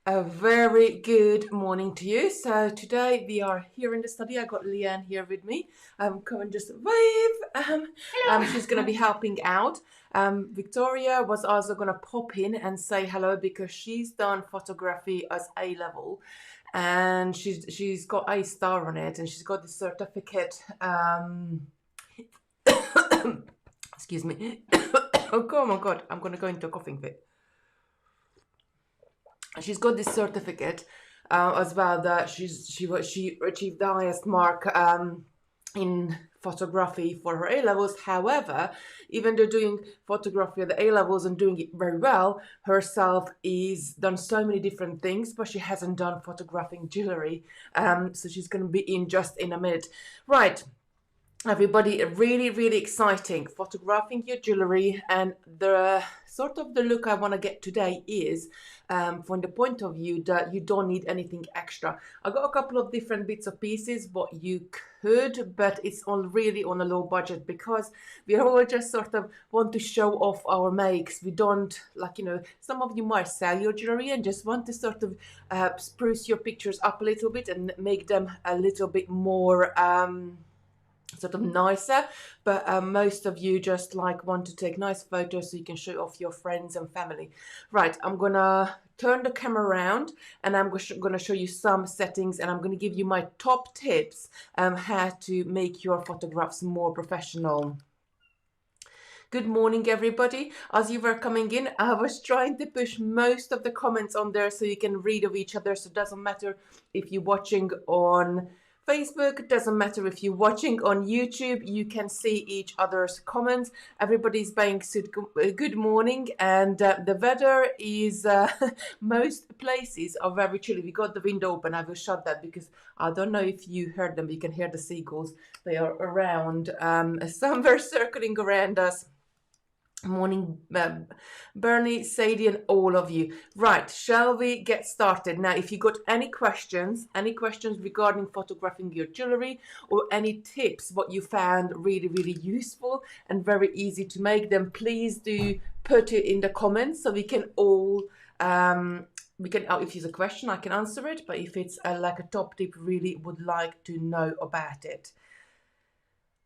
A very good morning to you. So today we are here in the study. I got Leanne here with me. Come and just wave. She's going to be helping out. Victoria was also going to pop in and say hello because she's done photography as A level, and she's got a star on it, and she's got the certificate. Excuse me. Oh my God! I'm going to go into a coughing fit. She's got this certificate as well that she achieved the highest mark in photography for her A levels. However, even though doing photography at the A levels and doing it very well, herself is done so many different things, but she hasn't done photographing jewelry. So she's going to be in just in a minute. Right. Everybody, really exciting photographing your jewelry, and the sort of the look I want to get today is from the point of view that you don't need anything extra. I got a couple of different bits of pieces what you could, but it's all really on a low budget because we all just sort of want to show off our makes. We don't like, some of you might sell your jewelry and just want to sort of spruce your pictures up a little bit and make them a little bit more sort of nicer, but most of you just like want to take nice photos so you can show off your friends and family. Right, I'm gonna turn the camera around and I'm gonna show you some settings, and I'm gonna give you my top tips how to make your photographs more professional. Good morning, everybody. As you were coming in, I was trying to push most of the comments on there so you can read of each other. So it doesn't matter if you're watching on Facebook, it doesn't matter if you're watching on YouTube, you can see each other's comments. Everybody's saying good morning, and the weather is, most places are very chilly. We got the window open. I will shut that because I don't know if you heard them. You can hear the seagulls. They are around. Some were circling around us. Morning, Bernie, Sadie, and all of you. Right, shall we get started? Now, if you got any questions regarding photographing your jewelry, or any tips what you found really useful and very easy to make, then please do put it in the comments so we can all if it's a question I can answer it, but if it's like a top tip, really would like to know about it.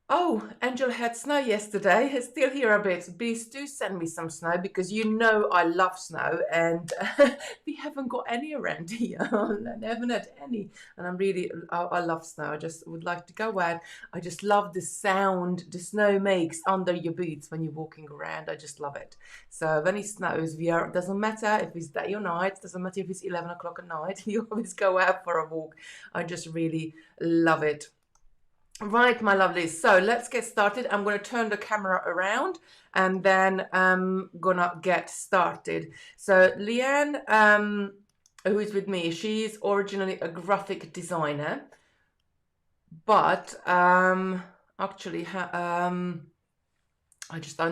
Oh, Angel had snow yesterday. It's still here a bit. Please do send me some snow because you know I love snow, and we haven't got any around here. I haven't had any, and I love snow. I just would like to go out. I just love the sound the snow makes under your boots when you're walking around. I just love it. So when it snows, doesn't matter if it's day or night, doesn't matter if it's 11 o'clock at night, you always go out for a walk. I just really love it. Right, my lovelies. So let's get started. I'm going to turn the camera around and then I'm going to get started. So Leanne, who is with me, she's originally a graphic designer, but actually, I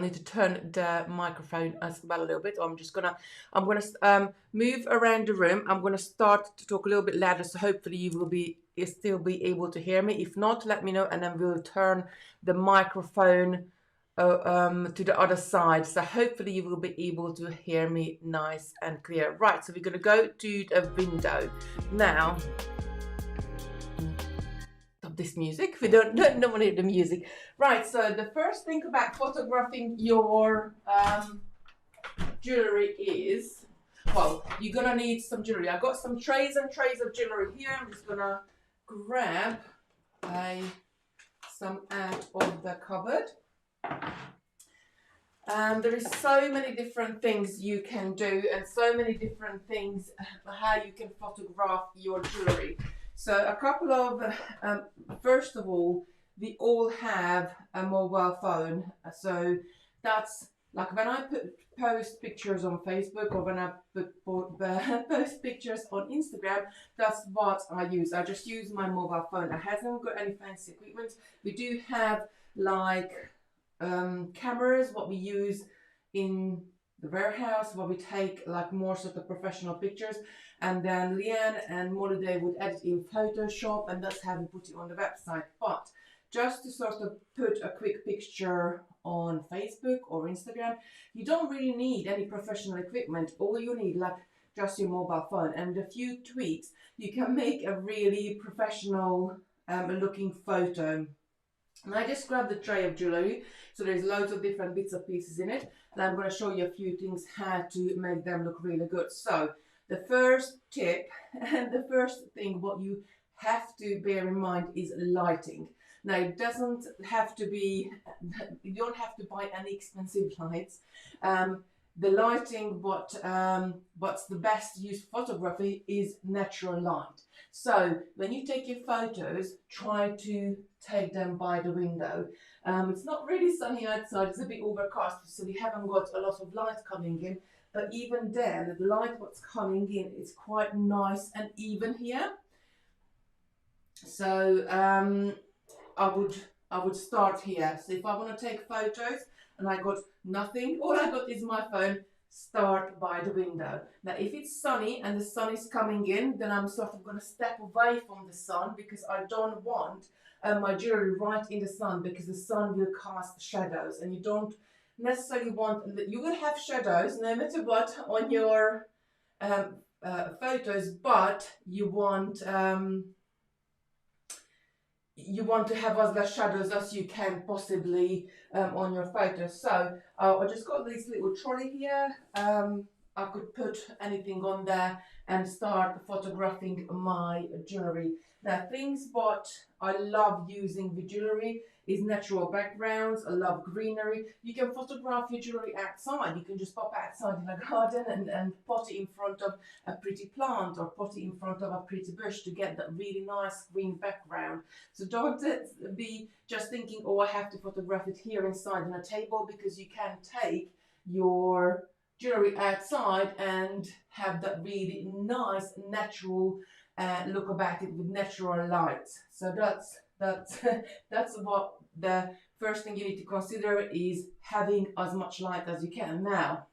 need to turn the microphone as well a little bit. I'm gonna move around the room. I'm gonna start to talk a little bit louder, so hopefully you still be able to hear me. If not, let me know, and then we'll turn the microphone to the other side. So hopefully you will be able to hear me nice and clear. Right, so we're gonna go to the window now. This music, we don't want to hear the music. Right, so the first thing about photographing your jewelry is, well, you're gonna need some jewelry. I got some trays and trays of jewelry here. I'm just gonna grab some out of the cupboard. There is so many different things you can do, and so many different things how you can photograph your jewelry. So a couple of, first of all, we all have a mobile phone. So that's like when I post pictures on Facebook, or when I post pictures on Instagram, that's what I use. I just use my mobile phone. I haven't got any fancy equipment. We do have like cameras, what we use in the warehouse, where we take like more sort of professional pictures, and then Leanne and Molly would edit in Photoshop, and that's how we put it on the website. But just to sort of put a quick picture on Facebook or Instagram, you don't really need any professional equipment. All you need, like just your mobile phone, and with a few tweaks you can make a really professional looking photo. And I just grabbed the tray of jewellery, so there's loads of different bits and pieces in it, and I'm going to show you a few things how to make them look really good. So the first tip and the first thing what you have to bear in mind is lighting. Now it doesn't have to be, you don't have to buy any expensive lights. The lighting, what's the best use for photography is natural light. So when you take your photos, try to take them by the window. It's not really sunny outside, it's a bit overcast, so we haven't got a lot of light coming in, but even then, the light what's coming in is quite nice and even here. So I would start here. So if I want to take photos and I got nothing, all I got is my phone, start by the window. Now if it's sunny and the sun is coming in, then I'm sort of going to step away from the sun, because I don't want my jewelry right in the sun, because the sun will cast shadows, and you don't necessarily want, you will have shadows no matter what on your photos, but you want to have as less shadows as you can possibly on your photos. So I just got this little trolley here. I could put anything on there and start photographing my jewellery. Now things what I love using with jewellery is natural backgrounds. I love greenery. You can photograph your jewellery outside. You can just pop outside in a garden and put it in front of a pretty plant, or put it in front of a pretty bush to get that really nice green background. So don't be just thinking, oh, I have to photograph it here inside on a table, because you can take your jewellery outside and have that really nice natural look about it with natural lights. So that's what the first thing you need to consider is having as much light as you can. Now,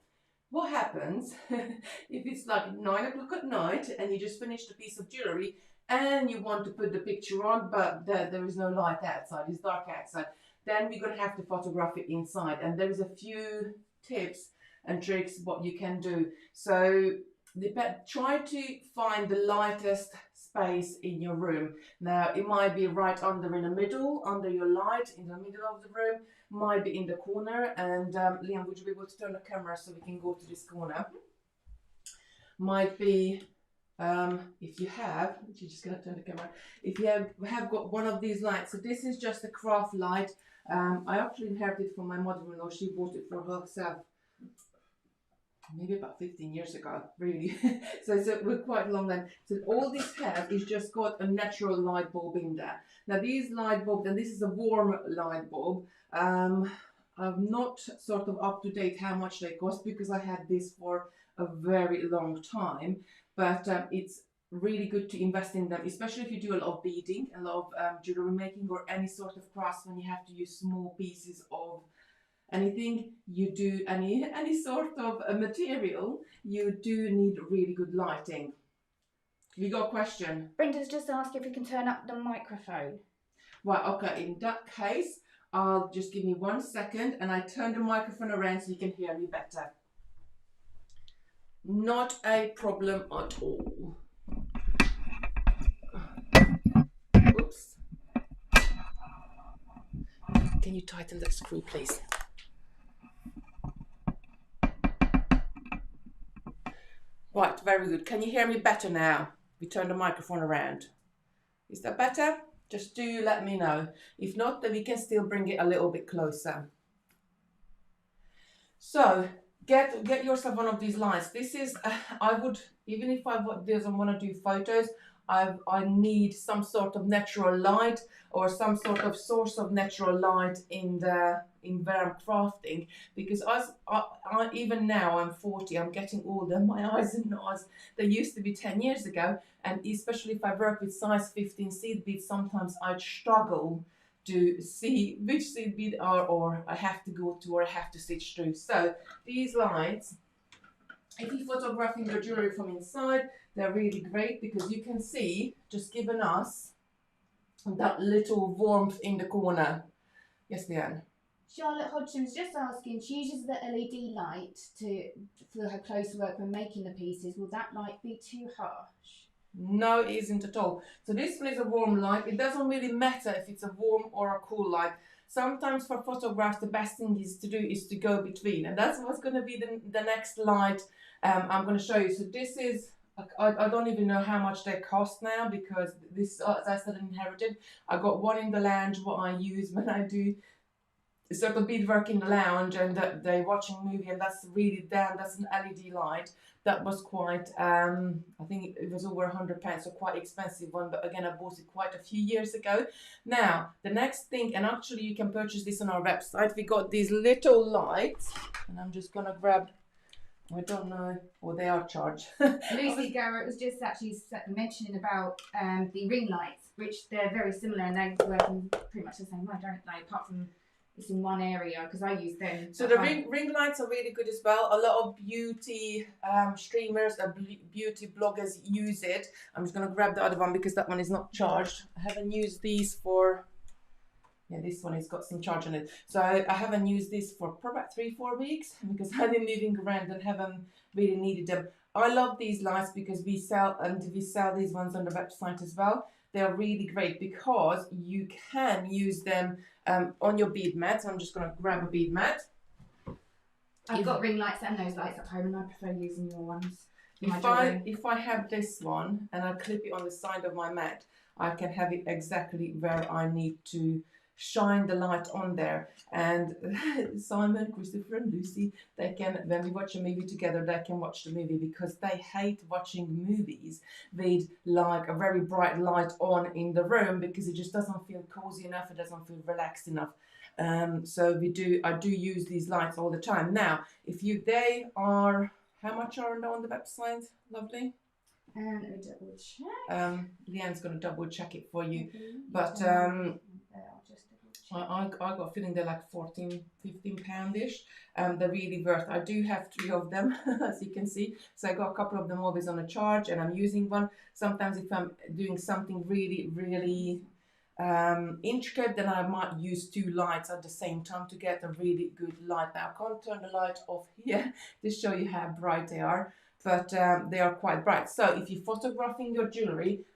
what happens if it's like 9 o'clock at night and you just finished a piece of jewellery and you want to put the picture on, but there is no light outside, it's dark outside? Then we're going to have to photograph it inside, and there is a few tips and tricks what you can do. So try to find the lightest space in your room. Now it might be right under in the middle, under your light, in the middle of the room, might be in the corner. And Liam, would you be able to turn the camera so we can go to this corner? Might be, if you have, you're just going to turn the camera, if you have got one of these lights. So this is just a craft light. I actually inherited from my mother-in-law. She bought it for herself maybe about 15 years ago, really. so we're quite long then. So all this has is just got a natural light bulb in there. Now these light bulbs, and this is a warm light bulb, I'm not sort of up to date how much they cost, because I had this for a very long time, but it's really good to invest in them, especially if you do a lot of beading, a lot of jewelry making, or any sort of crafts when you have to use small pieces of anything you do, any sort of a material, you do need really good lighting. You got a question? Brenda's just asked if we can turn up the microphone. Right, okay, in that case, I'll just give me 1 second and I turn the microphone around so you can hear me better. Not a problem at all. Oops. Can you tighten that screw, please? Right, very good. Can you hear me better now? We turn the microphone around. Is that better? Just do let me know. If not, then we can still bring it a little bit closer. So get yourself one of these lights. This is, I would, even if I doesn't want to do photos, I need some sort of natural light, or some sort of source of natural light in where I'm crafting, because even now I'm 40, I'm getting older, my eyes are not as they used to be 10 years ago, and especially if I work with size 15 seed beads, sometimes I'd struggle to see which seed bead or I have to go to, or I have to stitch through. So these lights, if you're photographing your jewelry from inside, they're really great, because you can see, just giving us that little warmth in the corner. Yes, Leanne? Charlotte Hodgson's just asking, she uses the LED light for her close work when making the pieces. Will that light be too harsh? No, it isn't at all. So this one is a warm light. It doesn't really matter if it's a warm or a cool light. Sometimes for photographs, the best thing is to go between. And that's what's going to be the next light I'm going to show you. So this is, I don't even know how much they cost now, because this, as I said, inherited. I got one in the lounge, what I use when I do sort of beadwork in the lounge, and they're watching a movie, and that's really damn, that's an LED light. That was quite, I think it was over £100, so quite expensive one, but again, I bought it quite a few years ago. Now, the next thing, and actually you can purchase this on our website, we got these little lights, and I'm just gonna grab, I don't know, or they are charged. Lucy Garrett was just actually mentioning about the ring lights, which they're very similar, and they work in pretty much the same way, don't they? Apart from it's in one area, because I use them. So the ring lights are really good as well. A lot of beauty streamers and beauty bloggers use it. I'm just going to grab the other one because that one is not charged. I haven't used these for, yeah, this one has got some charge on it. So I haven't used this for probably about 3-4 weeks because I've been moving around and haven't really needed them. I love these lights because we sell these ones on the website as well. They're really great because you can use them on your bead mat. So I'm just going to grab a bead mat. I've got ring lights and those lights at home, and I prefer using your ones. If I have this one and I clip it on the side of my mat, I can have it exactly where I need to shine the light on there. And Simon, Christopher and Lucy, they can, when we watch a movie together, they can watch the movie because they hate watching movies with like a very bright light on in the room because it just doesn't feel cozy enough, it doesn't feel relaxed enough. So I do use these lights all the time. Now, they are, how much are they on the website? Lovely. And let me double check. Leanne's going to double check it for you. But I got a feeling they're like £14-15-ish. They're really worth. I do have 3 of them, as you can see. So I got a couple of them always on a charge, and I'm using one. Sometimes if I'm doing something really, really intricate, then I might use 2 lights at the same time to get a really good light. Now I can't turn the light off here to show you how bright they are, but they are quite bright. So if you're photographing your jewellery,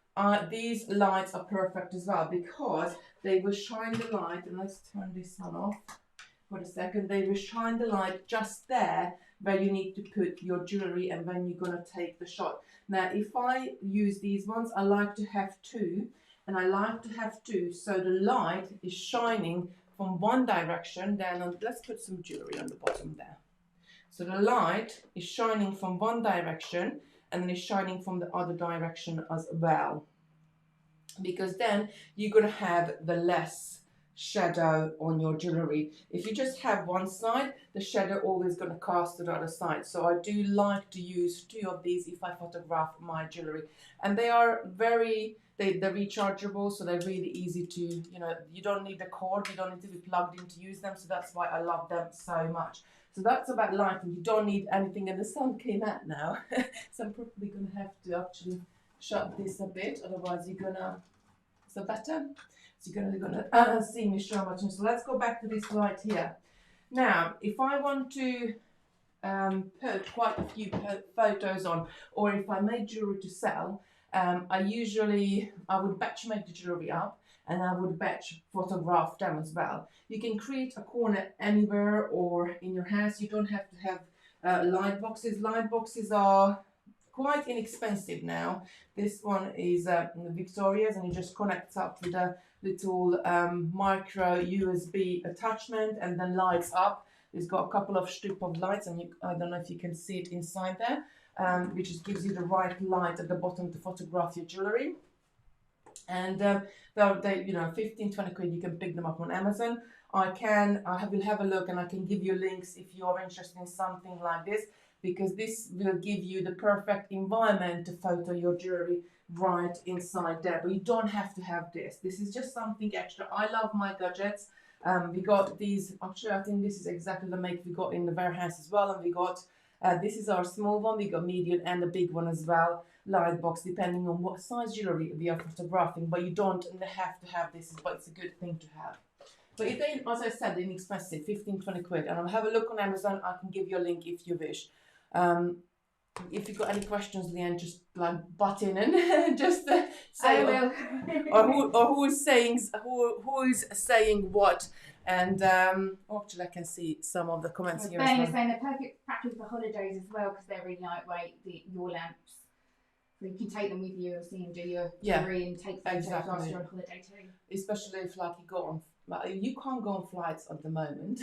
these lights are perfect as well because they will shine the light, and let's turn this one off for a second. They will shine the light just there where you need to put your jewellery and when you're going to take the shot. Now if I use these ones, I like to have 2, and I like to have 2 so the light is shining from one direction. Then let's put some jewellery on the bottom there. So the light is shining from one direction and then it's shining from the other direction as well, because then you're going to have the less shadow on your jewellery. If you just have one side, the shadow always going to cast to the other side. So I do like to use 2 of these if I photograph my jewellery, and they are they're rechargeable, so they're really easy to, you don't need the cord, you don't need to be plugged in to use them, so that's why I love them so much. So that's about lighting. You don't need anything, and the sun came out now, so I'm probably going to have to actually shut this a bit, otherwise you're gonna, is that better? So you're gonna see me show much. So let's go back to this light here. Now, if I want to put quite a few photos on, or if I make jewellery to sell, I would batch make the jewellery up, and I would batch photograph them as well. You can create a corner anywhere or in your house. You don't have to have light boxes. Light boxes are quite inexpensive now. This one is Victoria's, and it just connects up with a little micro USB attachment and then lights up. It's got a couple of strip of lights, and I don't know if you can see it inside there, which just gives you the right light at the bottom to photograph your jewellery. And they 15-20 quid. You can pick them up on Amazon. I will have a look, and I can give you links if you're interested in something like this, because this will give you the perfect environment to photo your jewellery right inside there. But you don't have to have this. This is just something extra. I love my gadgets. We got these, actually I think this is exactly the make we got in the warehouse as well, and we got this is our small one, we got medium and a big one as well, light box, depending on what size jewellery we are photographing, but you don't have to have this, but it's a good thing to have. But if they, as I said, they're inexpensive, 15, 20 quid. And I'll have a look on Amazon. I can give you a link if you wish. If you've got any questions, Leanne, just like butt in and just say, I will. or who is saying what. And actually, I can see some of the comments here. Ben is saying they're perfect practice for holidays as well because they're really lightweight. Your lamps, so you can take them with you, obviously, and do your jewellery and take photos whilst you're on holiday too. Especially if like you go on. You can't go on flights at the moment,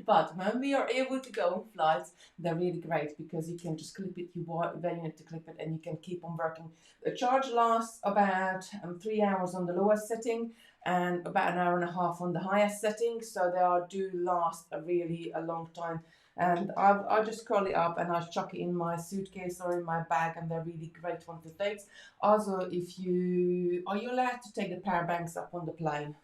but when we are able to go on flights, they're really great because you can just clip it where you need to clip it and you can keep on working. The charge lasts about 3 hours on the lowest setting and about an hour and a half on the highest setting, so they do last a long time. And I just curl it up and I chuck it in my suitcase or in my bag, and they're really great one to take. Also, are you allowed to take the power banks up on the plane?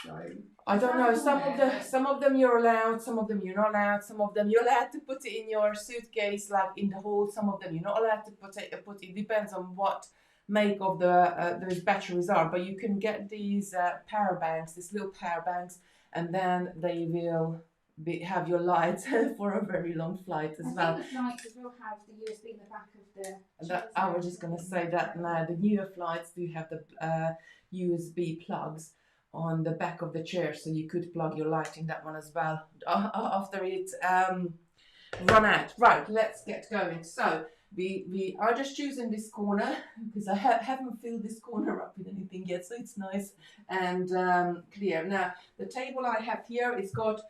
So I don't know. Some of them you're allowed, some of them you're not allowed. Some of them you're allowed to put it in your suitcase, like in the hold. Some of them you're not allowed to put it. It depends on what make of those batteries are. But you can get these power banks, these little power banks, and then they will have your lights for a very long flight as well. I think the flights as well have the USB in the back of the. I was just going to say that now the newer flights do have the USB plugs on the back of the chair, so you could plug your light in that one as well after it run out. Right, let's get going. So we are just choosing this corner because I haven't filled this corner up with anything yet, so it's nice and clear. Now the table I have here is got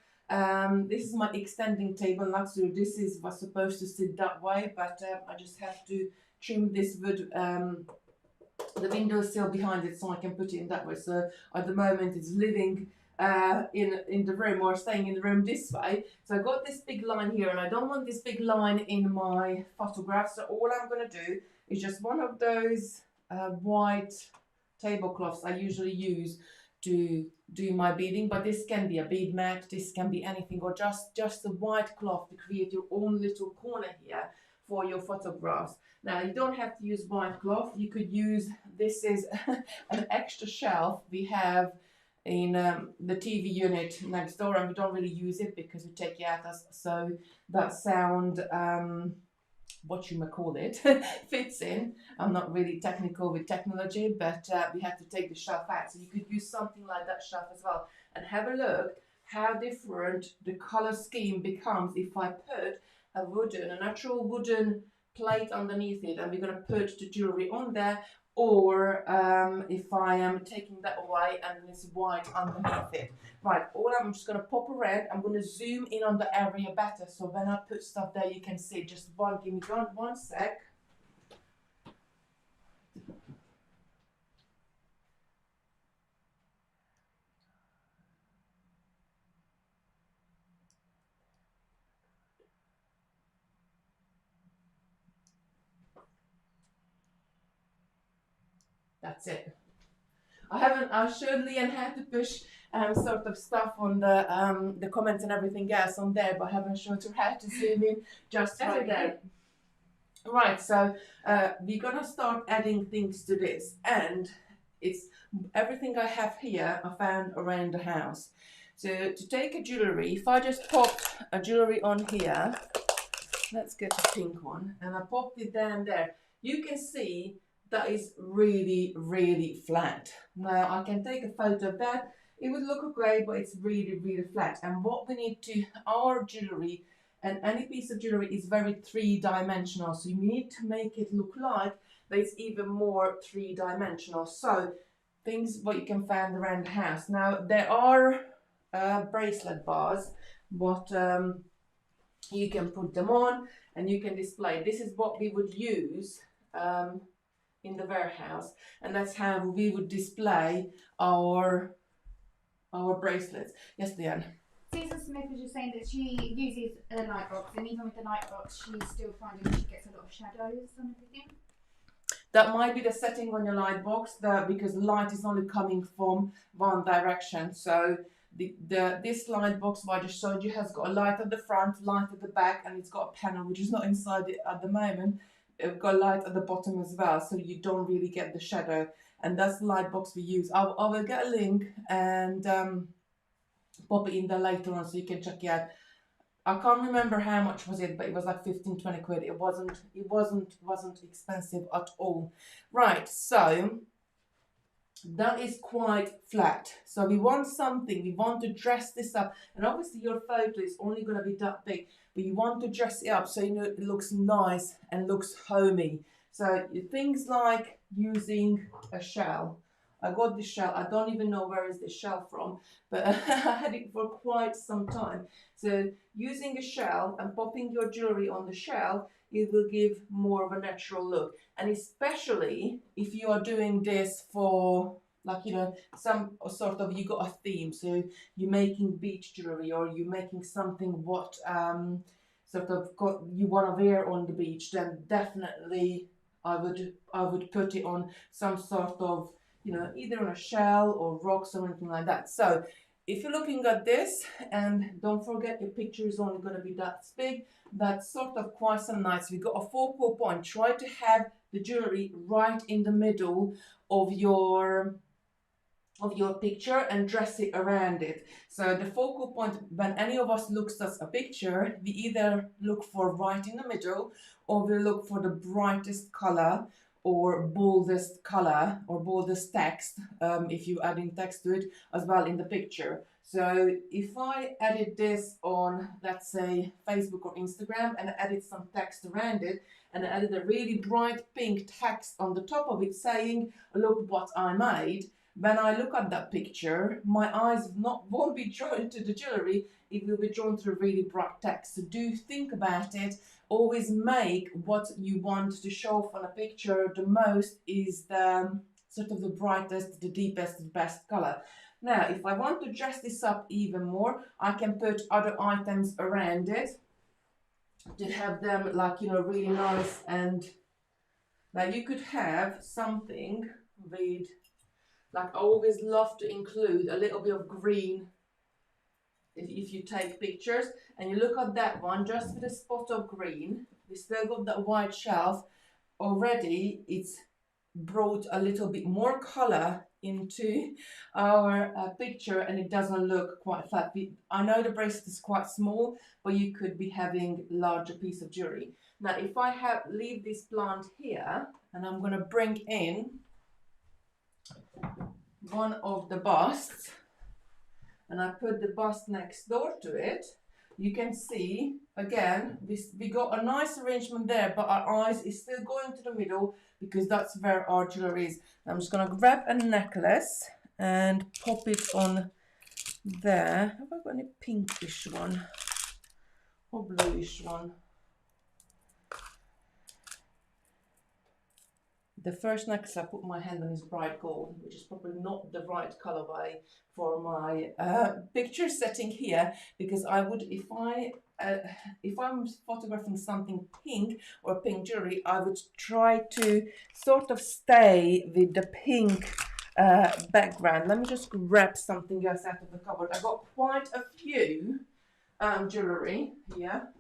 this is my extending table. Luxury. This was supposed to sit that way, but I just have to trim this wood. The window is still behind it, so I can put it in that way. So at the moment it's living in the room or staying in the room this way. So I got this big line here, and I don't want this big line in my photograph. So all I'm going to do is just one of those white tablecloths I usually use to do my beading. But this can be a bead mat, this can be anything, or just a white cloth to create your own little corner here for your photographs. Now you don't have to use white cloth. You could use, this is an extra shelf we have in the TV unit next door, and we don't really use it because we take it out so that sound what you may call it fits in. I'm not really technical with technology, but we have to take the shelf out, so you could use something like that shelf as well. And have a look how different the color scheme becomes if I put a natural wooden plate underneath it, and we're going to put the jewellery on there, or if I am taking that away and it's white underneath it. Right, I'm just going to pop around. I'm going to zoom in on the area better, so when I put stuff there you can see. Just give me one sec. That's it. I showed Leanne how to push sort of stuff on the comments and everything else on there, but I haven't showed her how to zoom in just right there. Right, so we're gonna start adding things to this, and it's everything I have here I found around the house. So to take a jewellery, if I just popped a jewellery on here, let's get the pink one, and I popped it down there, you can see that is really, really flat. Now I can take a photo of that. It would look great, but it's really, really flat. And what we need to, our jewellery and any piece of jewellery is very three-dimensional. So you need to make it look like that it's even more three-dimensional. So things what you can find around the house. Now there are bracelet bars, but you can put them on and you can display. This is what we would use in the warehouse, and that's how we would display our bracelets. Yes, Leanne? Susan Smith was just saying that she uses a light box, and even with the light box she's still finding she gets a lot of shadows on everything. That might be the setting on your light box, because light is only coming from one direction. So this light box I just showed you has got a light at the front, light at the back, and it's got a panel which is not inside it at the moment. It's got light at the bottom as well, so you don't really get the shadow. And that's the light box we use. I will get a link and pop it in there later on so you can check it out. I can't remember how much was it, but it was like 15-20 quid. It wasn't expensive at all. Right, so that is quite flat. So we want something, we want to dress this up, and obviously your photo is only going to be that big, but you want to dress it up so you know it looks nice and looks homey. So things like using a shell. I got this shell, I don't even know where is this shell from, but I had it for quite some time. So using a shell and popping your jewellery on the shell, it will give more of a natural look. And especially if you are doing this for, like, you know, some sort of, you got a theme, so you're making beach jewellery or you're making something what sort of you want to wear on the beach, then definitely I would put it on some sort of, you know, either on a shell or rocks or anything like that. So if you're looking at this, and don't forget your picture is only going to be that big, that's sort of quite some nice. We got a focal point. Try to have the jewelry right in the middle of your picture and dress it around it. So the focal point, when any of us looks at a picture, we either look for right in the middle or we look for the brightest color or boldest color or boldest text, if you're adding text to it as well in the picture. So if I added this on, let's say, Facebook or Instagram, and added some text around it, and added a really bright pink text on the top of it saying, look what I made, when I look at that picture, my eyes won't be drawn to the jewellery, it will be drawn to a really bright text. So do think about it. Always make what you want to show off on a picture the most is the sort of the brightest, the deepest, the best colour. Now, if I want to dress this up even more, I can put other items around it to have them, like, you know, really nice. And now you could have something with, like, I always love to include a little bit of green. If you take pictures and you look at that one, just with a spot of green, we still got that white shelf. Already it's brought a little bit more color into our picture, and it doesn't look quite flat. I know the bracelet is quite small, but you could be having larger piece of jewelry. Now, if I leave this plant here, and I'm going to bring in one of the busts, and I put the bust next door to it, you can see again we got a nice arrangement there, but our eyes is still going to the middle because that's where our jewelry is. I'm just gonna grab a necklace and pop it on there. Have I got any pinkish one or bluish one? The first necklace I put my hand on is bright gold, which is probably not the right colorway for my picture setting here, because I would, if I'm photographing something pink or pink jewelry, I would try to sort of stay with the pink background. Let me just grab something else out of the cupboard. I got quite a few jewelry here.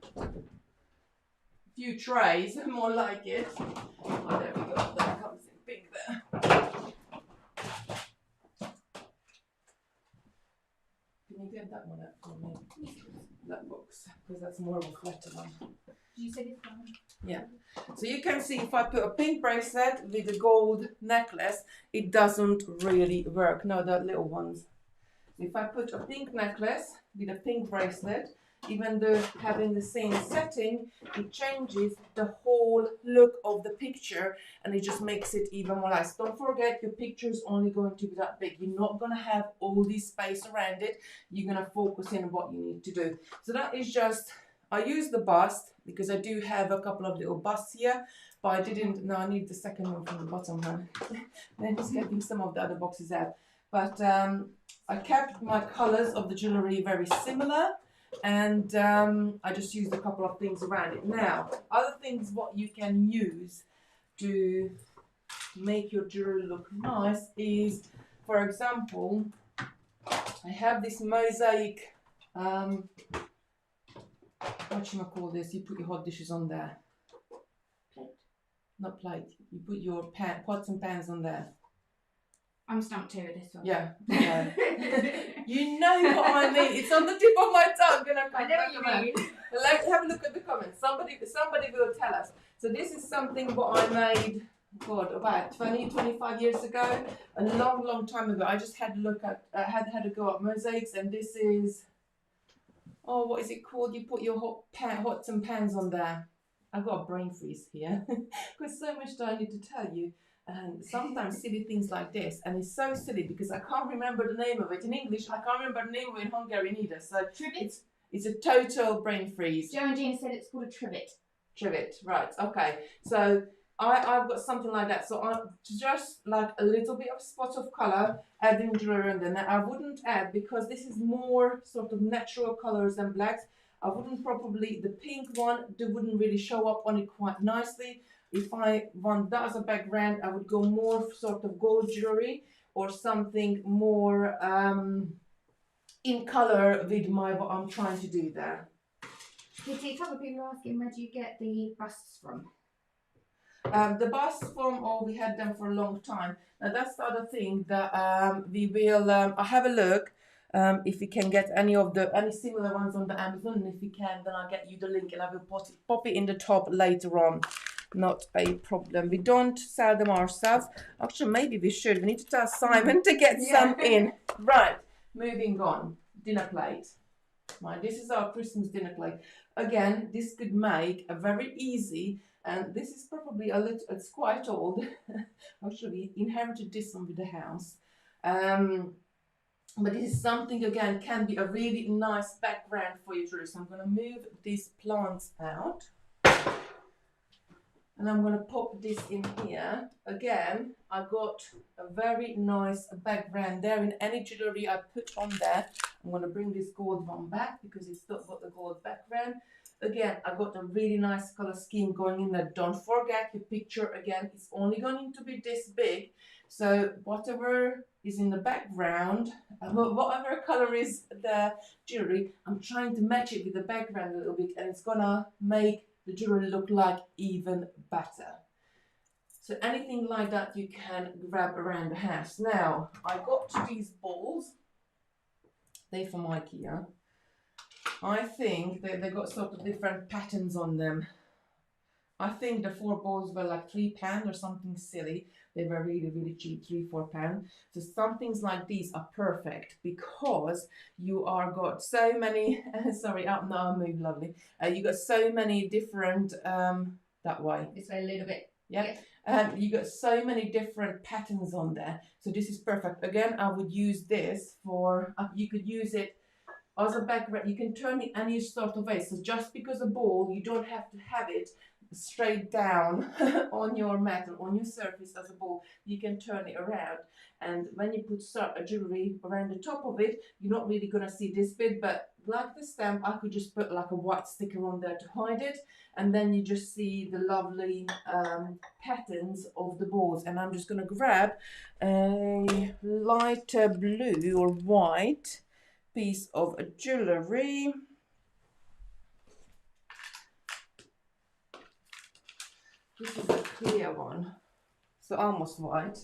Few trays, more like it. Oh, there we go. That comes in pink there. Can you get that one out for me? That box, because that's more of a flatter one. Did you say this one? Yeah. So you can see if I put a pink bracelet with a gold necklace, it doesn't really work. No, the little ones. If I put a pink necklace with a pink bracelet, even though having the same setting, it changes the whole look of the picture, and it just makes it even more nice. Don't forget, your picture is only going to be that big. You're not going to have all this space around it. You're going to focus in on what you need to do. So that is just, I use the bust because I do have a couple of little busts here, but I didn't, no, I need the second one from the bottom one. Then just getting some of the other boxes out. But I kept my colors of the jewelry very similar. And I just used a couple of things around it. Now, other things what you can use to make your jewelry look nice is, for example, I have this mosaic, what should I call this? You put your hot dishes on there. not plate. You put your pots and pans on there. I'm stumped too with this one. Yeah. You know what I mean. It's on the tip of my tongue. And I know what you mean. Let's have a look at the comments. Somebody will tell us. So this is something what I made, God, about 20, 25 years ago. A long time ago. I just had a look at, had a go at mosaics, and this is, oh, what is it called? You put your pots and pans on there. I've got a brain freeze here. Because so much that I need to tell you. And sometimes silly things like this, and it's so silly because I can't remember the name of it in English. I can't remember the name of it in Hungarian either. So it's a total brain freeze. Joe and Gina said it's called a trivet. Trivet, right? Okay. So I've got something like that. So I just like a little bit of spot of color, adding jewelry, and then I wouldn't add, because this is more sort of natural colors than blacks. I wouldn't probably, the pink one, they wouldn't really show up on it quite nicely. If I want that as a background, I would go more sort of gold jewelry or something more in color with what I'm trying to do there. A couple of people are asking, where do you get the busts from? The busts from, oh, we had them for a long time. Now that's the other thing that we will, I'll have a look if we can get any similar ones on the Amazon, and if we can, then I'll get you the link and I will pop it in the top later on. Not a problem. We don't sell them ourselves. Actually, maybe we should. We need to tell Simon to get some in. Right, moving on. Dinner plate. Right, this is our Christmas dinner plate. Again, this could make a very easy, and this is probably a little, it's quite old. Actually, we inherited this one with the house. But this is something, again, can be a really nice background for your jewelry. So I'm going to move these plants out. And I'm going to pop this in here. Again, I got a very nice background there. In any jewellery I put on there, I'm going to bring this gold one back because it's not got the gold background. Again, I got a really nice color scheme going in there. Don't forget your picture, again, it's only going to be this big. So whatever is in the background, whatever color is the jewellery, I'm trying to match it with the background a little bit, and it's going to make the jewelry look like even better. So anything like that you can grab around the house. Now, I got these balls. They're from IKEA. I think they got sort of different patterns on them. I think the 4 balls were like £3 or something silly. They were really cheap, £3-4. So some things like these are perfect because you are got so many. Sorry, up now I move lovely. You got so many different that way. This way a little bit. Yeah. You got so many different patterns on there. So this is perfect. Again, I would use this for. You could use it as a background. You can turn it any sort of way. So just because a ball, you don't have to have it straight down on your mat or on your surface as a ball. You can turn it around, and when you put a jewelry around the top of it, you're not really gonna see this bit, but like the stamp, I could just put like a white sticker on there to hide it, and then you just see the lovely patterns of the balls. And I'm just gonna grab a lighter blue or white piece of jewelry. This is a clear one, so almost white,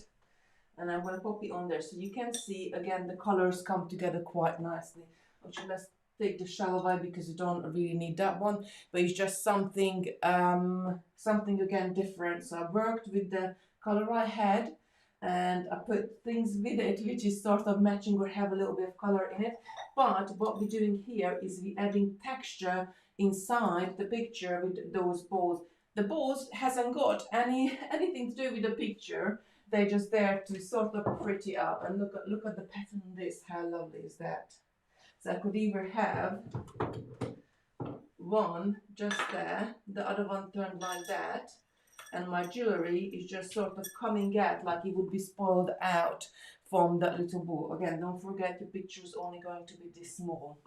and I'm going to pop it on there so you can see again the colors come together quite nicely. Actually, let's take the shell away because you don't really need that one, but it's just something again different. So I worked with the color I had, and I put things with it which is sort of matching or have a little bit of color in it. But what we're doing here is we're adding texture inside the picture with those balls. The balls hasn't got anything to do with the picture. They're just there to sort of pretty up. And look at the pattern on this. How lovely is that? So I could either have one just there, the other one turned like that, and my jewelry is just sort of coming out like it would be spoiled out from that little ball. Again, don't forget your picture is only going to be this small.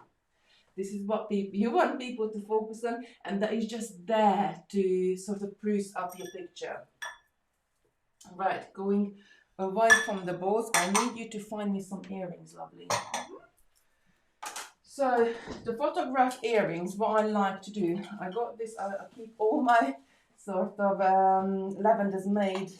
This is what you want people to focus on, and that is just there to sort of spruce up your picture. Right, going away from the balls, I need you to find me some earrings, lovely. So the photograph earrings, what I like to do, I got this, I keep all my sort of lavenders made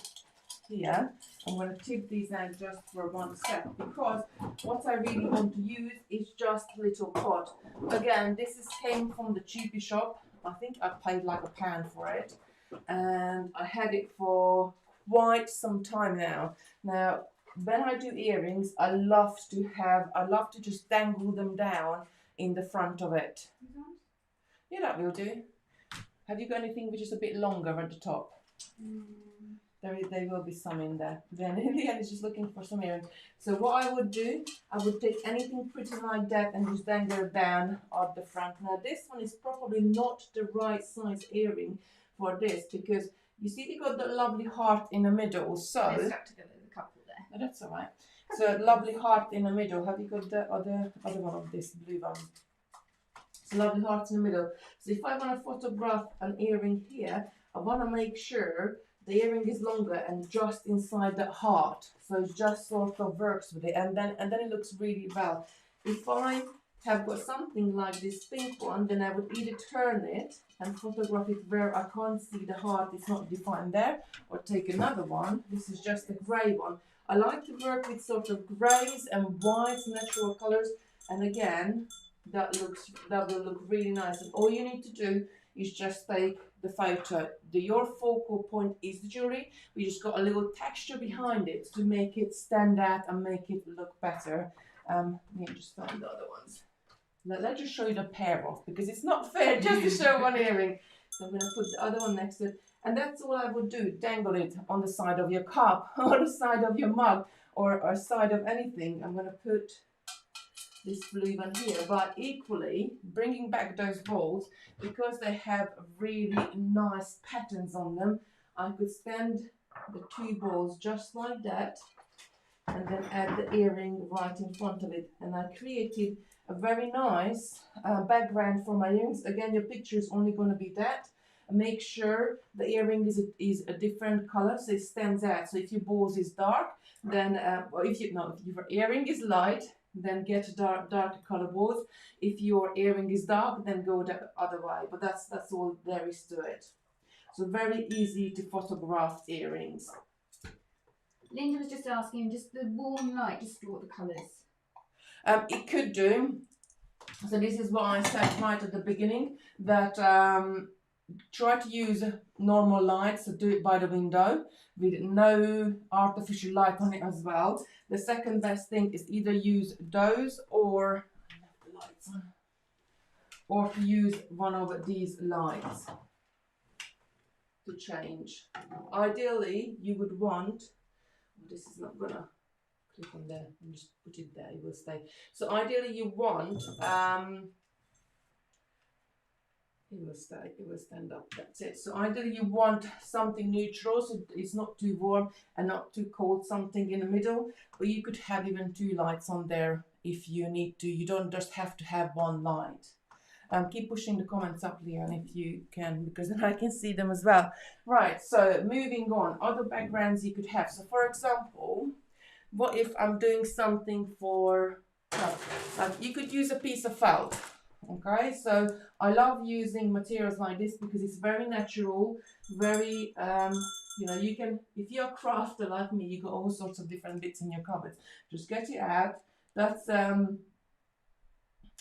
here. I'm going to tip these out just for 1 sec, because what I really want to use is just a little pot. Again, this came from the cheapy shop. I think I paid like £1 for it, and I had it for quite some time now. Now, when I do earrings, I love to just dangle them down in the front of it. Yeah, that will do. Have you got anything which is a bit longer at the top? There will be some in there. Then in the end, it's just looking for some earrings. So what I would do, I would take anything pretty like that and just dangle it down at the front. Now this one is probably not the right size earring for this, because you see they got the lovely heart in the middle. So they're stuck together, the couple there. Oh, that's all right. So lovely heart in the middle. Have you got the other one of this blue one? It's a lovely heart in the middle. So if I want to photograph an earring here, I want to make sure the earring is longer and just inside the heart, so it just sort of works with it, and then it looks really well. If I have got something like this pink one, then I would either turn it and photograph it where I can't see the heart, it's not defined there, or take another one. This is just a grey one. I like to work with sort of greys and whites, natural colours, and again, that will look really nice. And all you need to do is just take the photo. Your focal point is the jewellery. We just got a little texture behind it to make it stand out and make it look better. Let me just find the other ones. Let's just show you the pair off, because it's not fair just to show one earring. So I'm going to put the other one next to it. And that's all I would do. Dangle it on the side of your cup, or the side of your mug, or side of anything. I'm going to put this blue one here, but equally bringing back those balls, because they have really nice patterns on them. I could stand the 2 balls just like that, and then add the earring right in front of it, and I created a very nice background for my earrings. Again, your picture is only going to be that. Make sure the earring is a different color, so it stands out. So if your balls is dark, then or if your earring is light, then get darker color balls. If your earring is dark, then go the other way. But that's all there is to it. So very easy to photograph earrings. Linda was just asking, does the warm light distort the colours? It could do. So this is what I said right at the beginning, that try to use normal light, so do it by the window with no artificial light on it as well. The second best thing is either use those or to use one of these lights to change. Ideally, you would want, this is not gonna click on there, and just put it there, it will stay. So ideally you want, it will stand up, that's it. So ideally you want something neutral, so it's not too warm and not too cold, something in the middle. But you could have even 2 lights on there if you need to. You don't just have to have 1 light. Keep pushing the comments up, Leon, if you can, because then I can see them as well. Right, so moving on, other backgrounds you could have. So for example, what if I'm doing something for, you could use a piece of felt. Okay, so I love using materials like this because it's very natural, very, you know, you can, if you're a crafter like me, you got all sorts of different bits in your cupboard. Just get it out. That's,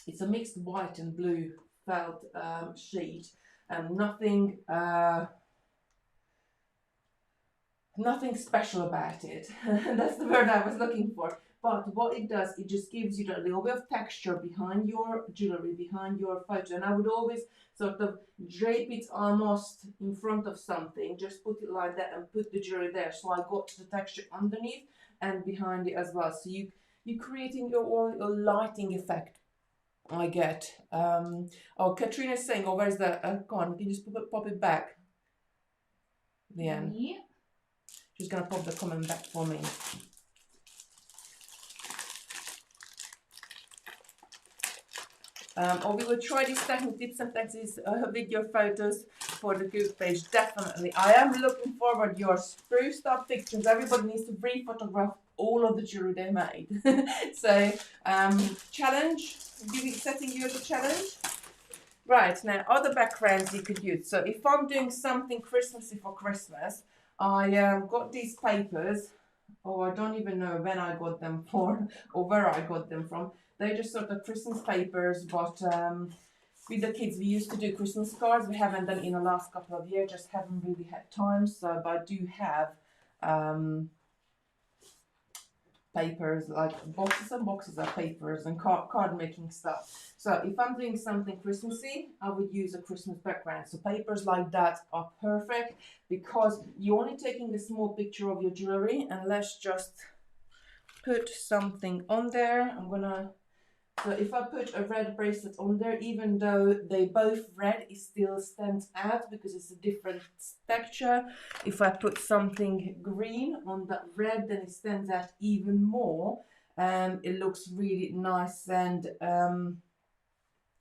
it's a mixed white and blue felt sheet, and nothing special about it. That's the word I was looking for. But what it does, it just gives you a little bit of texture behind your jewellery, behind your photo. And I would always sort of drape it almost in front of something, just put it like that and put the jewellery there. So I got the texture underneath and behind it as well. So you're creating your own lighting effect, I get. Oh, Katrina's saying, oh, where's the, come on, can you just pop it back? Leanne. Yeah. She's going to pop the comment back for me. Or we will try this technique, tips and taxes with your photos for the group page. Definitely. I am looking forward to your spruced up pictures. Everybody needs to re-photograph all of the jewelry they made. So, challenge, setting you as a challenge. Right, now other backgrounds you could use. So if I'm doing something Christmassy for Christmas, I got these papers. Oh, I don't even know when I got them for or where I got them from. They're just sort of Christmas papers, but with the kids we used to do Christmas cards. We haven't done it in the last couple of years, just haven't really had time. So, but I do have papers, like boxes and boxes of papers and card making stuff. So if I'm doing something Christmassy, I would use a Christmas background. So papers like that are perfect because you're only taking a small picture of your jewelry, and let's just put something on there. So if I put a red bracelet on there, even though they both red, it still stands out because it's a different texture. If I put something green on that red, then it stands out even more. And it looks really nice and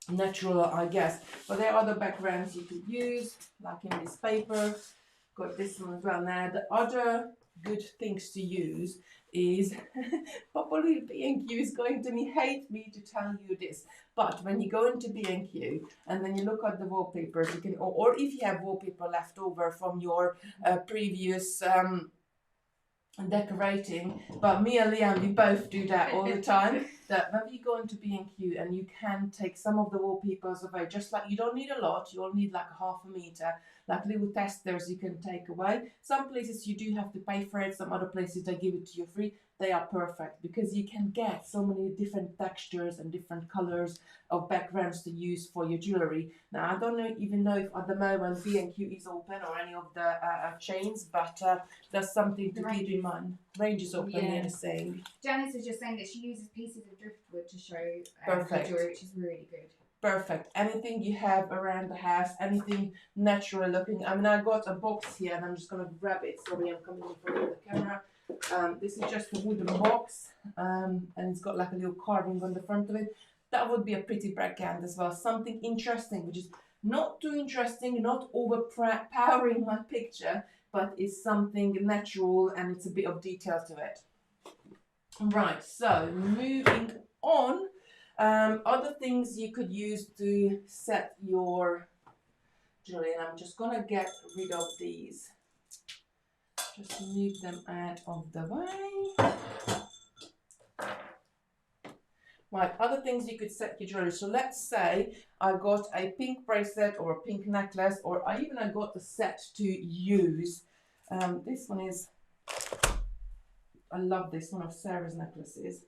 natural, I guess. But there are other backgrounds you could use, like in this paper. Got this one as well. Now, the other good things to use is probably B&Q is going to hate me to tell you this, but when you go into B&Q and then you look at the wallpapers, you can, or if you have wallpaper left over from your previous decorating, but me and Liam, we both do that all the time, that when you go into B&Q and you can take some of the wallpapers away, just like you don't need a lot, you only need like a half a meter, like little testers you can take away. Some places you do have to pay for it, some other places they give it to you free. They are perfect because you can get so many different textures and different colors of backgrounds to use for your jewellery. Now I don't even know if at the moment B&Q is open or any of the chains, but that's something to keep in mind. Range is open, yeah. They're saying. Janice was just saying that she uses pieces of driftwood to show Perfect. jewellery, which is really good. Perfect. Anything you have around the house, anything natural looking. I mean, I got a box here and I'm just going to grab it. Sorry, I'm coming in front of the camera. This is just a wooden box and it's got like a little carving on the front of it. That would be a pretty background as well. Something interesting, which is not too interesting, not overpowering my picture, but it's something natural and it's a bit of detail to it. Right, so moving on. Other things you could use to set your jewelry, and I'm just gonna get rid of these. Just move them out of the way. Right, other things you could set your jewelry. So let's say I got a pink bracelet or a pink necklace, or I got the set to use. This one is, I love this one of Sarah's necklaces.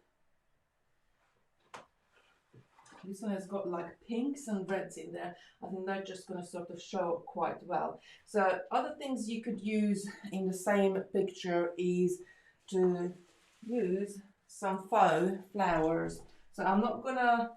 This one has got like pinks and reds in there. I think they're just going to sort of show up quite well. So other things you could use in the same picture is to use some faux flowers. So I'm not going to,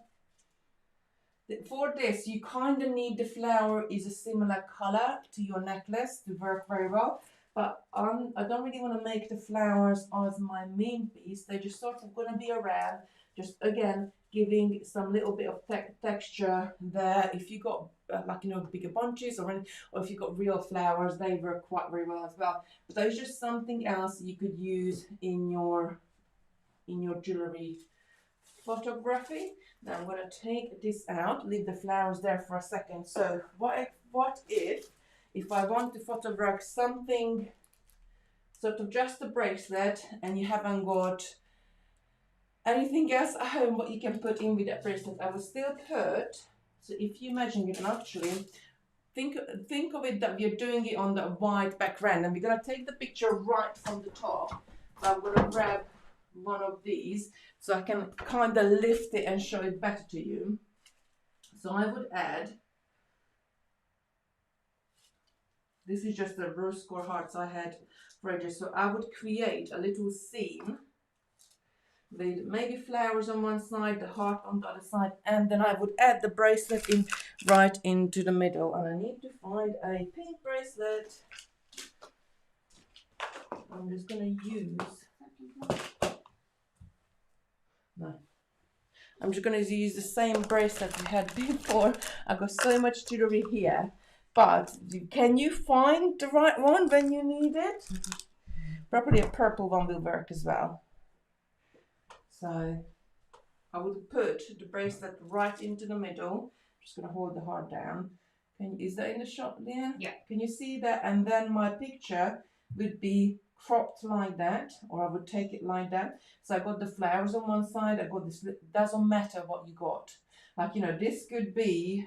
for this you kind of need the flower is a similar color to your necklace to work very well. But I don't really want to make the flowers as my main piece. They're just sort of going to be around, just again, giving some little bit of texture there. If you got bigger bunches or if you got real flowers, they work quite very well as well. But there's just something else you could use in your jewelry photography. Now I'm going to take this out, leave the flowers there for a second. So what if I want to photograph something, sort of just a bracelet, and you haven't got anything else at home what you can put in with that bracelet? I will still put, so if you imagine it, and actually think of it that we're doing it on the white background, and we're going to take the picture right from the top. So I'm going to grab one of these so I can kind of lift it and show it better to you. So I would add, this is just the rose score hearts I had for ages. So I would create a little seam with maybe flowers on one side, the heart on the other side, and then I would add the bracelet in right into the middle. And I need to find a pink bracelet. I'm just going to use, I'm just going to use the same bracelet we had before. I've got so much jewelry here, but can you find the right one when you need it? Probably a purple one will work as well. So I would put the bracelet right into the middle, just going to hold the heart down. Is that in the shot, Leanne? Yeah. Can you see that? And then my picture would be cropped like that, or I would take it like that. So I got the flowers on one side, I got this, doesn't matter what you got. Like, you know, this could be,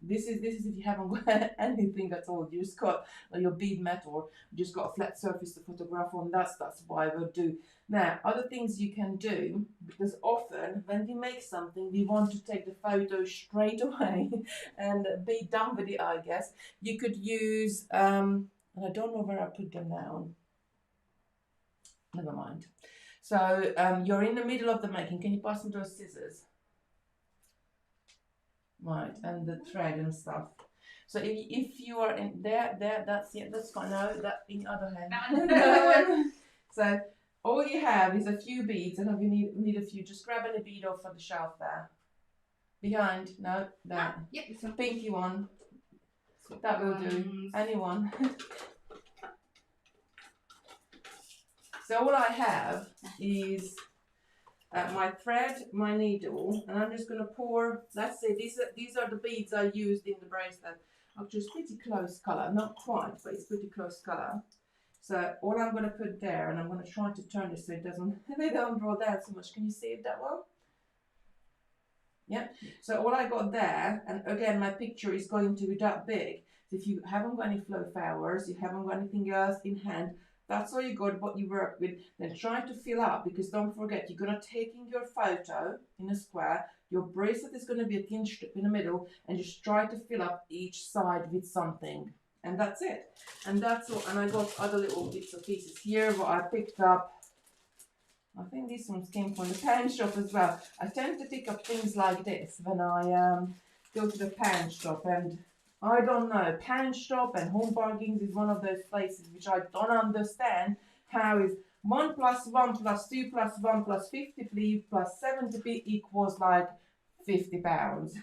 this is if you haven't got anything at all, you just got like, your bead mat, or you just got a flat surface to photograph on, that's what I would do. Now, other things you can do, because often when we make something, we want to take the photo straight away and be done with it, I guess. You could use, and I don't know where I put them down. Never mind. So you're in the middle of the making. Can you pass me those scissors? Right, and the thread and stuff. So if you are in there, that's it. That's fine. No, that in the other hand. No. So all you have is a few beads, and you need a few. Just grab any bead off of the shelf there. Behind, no, that. Yep, this one. Pinky one. That will do. Anyone. So all I have is my thread, my needle, and I'm just going to pour. Let's say these are the beads I used in the bracelet. Actually, it's pretty close color, not quite, but it's pretty close color. So all I'm going to put there, and I'm going to try to turn this so it doesn't, they don't draw down so much. Can you see it that well? Yeah. So all I got there, and again, my picture is going to be that big. So if you haven't got any flow flowers, you haven't got anything else in hand, that's all you got, what you work with. Then try to fill up, because don't forget, you're going to take in your photo in a square. Your bracelet is going to be a thin strip in the middle, and just try to fill up each side with something. And that's it. And that's all. And I got other little bits and pieces here, what I picked up. I think these ones came from the pan shop as well. I tend to pick up things like this when I go to the pan shop, and I don't know, pan shop and home bargains is one of those places which I don't understand how is 1 + 1 + 2 + 1 + 53 + 70p equals like £50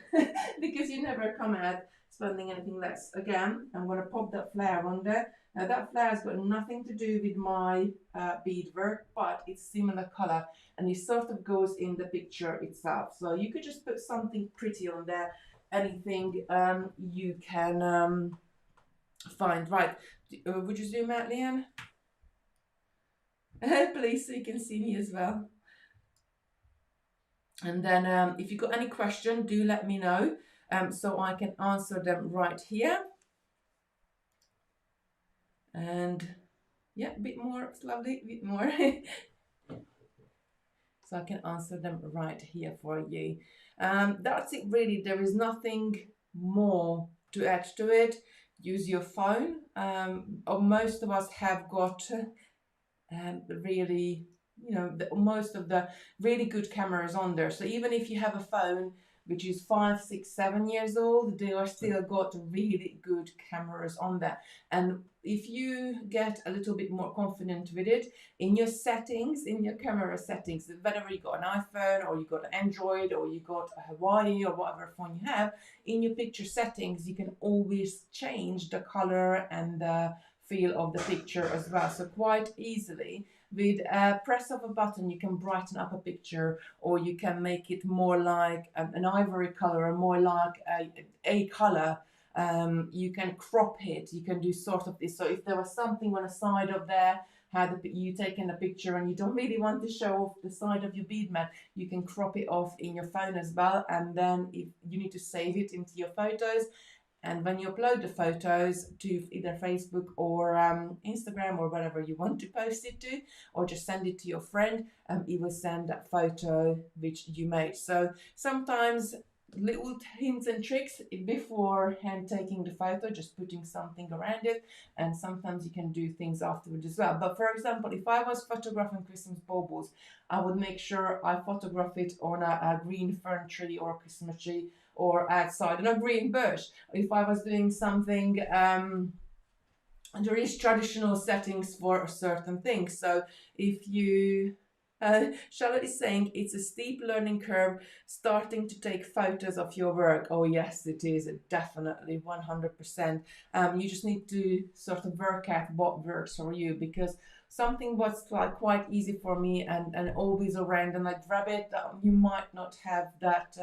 because you never come out spending anything less. Again, I'm going to pop that flower on there. Now that flower's got nothing to do with my beadwork, but it's similar color, and it sort of goes in the picture itself. So you could just put something pretty on there. Anything you can find. Right, would you zoom out, Leanne? Please, so you can see me as well. And then if you've got any question, do let me know so I can answer them right here. And yeah, a bit more, it's lovely, a bit more. So I can answer them right here for you. That's it really. There is nothing more to add to it. Use your phone. Most of us have got really, you know, most of the really good cameras on there. So even if you have a phone which is 5, 6, 7 years old, they are still got really good cameras on there. And if you get a little bit more confident with it, in your settings, in your camera settings, whether you got an iPhone or you got an Android or you got a Hawaii or whatever phone you have, in your picture settings, you can always change the color and the feel of the picture as well. So quite easily, with a press of a button, you can brighten up a picture, or you can make it more like an ivory color, or more like a color. You can crop it, you can do sort of this. So if there was something on the side of there, had you taken a picture and you don't really want to show off the side of your bead mat, you can crop it off in your phone as well. And then if you need to save it into your photos, and when you upload the photos to either Facebook or Instagram or whatever you want to post it to, or just send it to your friend, it will send that photo which you made. So sometimes little hints and tricks beforehand taking the photo, just putting something around it, and sometimes you can do things afterwards as well. But for example, if I was photographing Christmas baubles, I would make sure I photograph it on a green fern tree or a Christmas tree, or outside on a green bush. If I was doing something, there is traditional settings for certain things. So if you Charlotte is saying it's a steep learning curve starting to take photos of your work. Oh yes, it is, definitely 100%. You just need to sort of work out what works for you, because something was like quite easy for me and always around, and I grab it, you might not have that